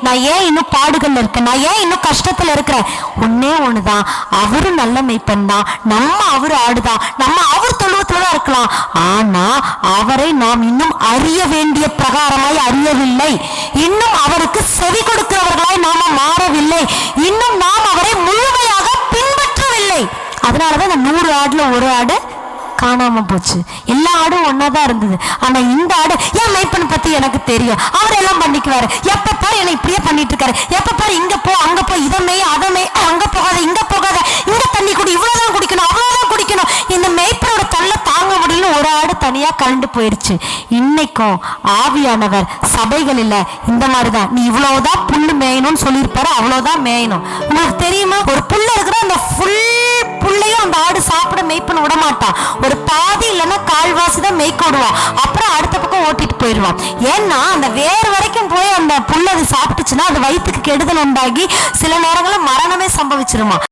நான் ஏன் இன்னும் பாடுகள்ல இருக்கேன், நான் ஏன் இன்னும் கஷ்டத்துல இருக்கிறேன்? ஒன்னே ஒண்ணுதான், அவரு நல்ல மெய்ப்பன் தான், நம்ம அவரு ஆடுதான், நம்ம அவர் தொழுவத்துலதான் இருக்கலாம். ஆனா அவரை நாம் இன்னும் அறிய வேண்டிய பிரகாரமாய் அறியவில்லை. இன்னும் அவருக்கு செவி கொடுக்கிறவர்களாய் நாம மாறவில்லை. இன்னும் நாம் அவரை முழுமையாக பின்பற்றவில்லை. அதனாலதான் இந்த 100 ஆடுல ஒரு ஆடு காணாம போச்சு. எல்லா ஆடும் ஒன்னாதான் இருந்தது. ஆனா இந்த ஆடு என் மெய்ப்பன் பத்தி எனக்கு தெரியும், அவர் எல்லாம் பண்ணிக்குவாரு, எப்ப பாரு என்ன இப்படியே பண்ணிட்டு இருக்காரு, எப்ப பாரு இங்க போ அங்க போ, இதை மெய் அதை மெய், அங்க போகாத இங்க போகாத, இங்க தண்ணி குடி, இவ்வளவுதான் குடிக்கணும் அவ்வளவுதான் குடிக்கணும். இந்த மெய்ப்பனோட தொல்லை தாங்க முடியல, ஒரு ஆடு தனியா கலண்டு போயிடுச்சு. இன்னைக்கும் ஆவியானவர் சபைகளில் இந்த மாதிரிதான், நீ இவ்வளவுதான் புல்லு மேயணும்னு சொல்லியிருப்பாரு, அவ்வளவுதான் மேயணும். உங்களுக்கு தெரியுமா, ஒரு புல்லு இருக்கிற அந்த ஃபுல் புள்ளையும் அந்த ஆடு சாப்பிட மேய்ப்பன விட மாட்டான். ஒரு பாதி இல்லைன்னா கால்வாசி தான் மேய்க்க விடுவான். அப்புறம் அடுத்த பக்கம் ஓட்டிட்டு போயிடுவான். ஏன்னா அந்த வேறு வரைக்கும் போய் அந்த புல்லை அது சாப்பிட்டுச்சுன்னா அது வயிற்றுக்கு கெடுதல் உண்டாகி சில நேரங்களில் மரணமே சம்பவிச்சிருமா.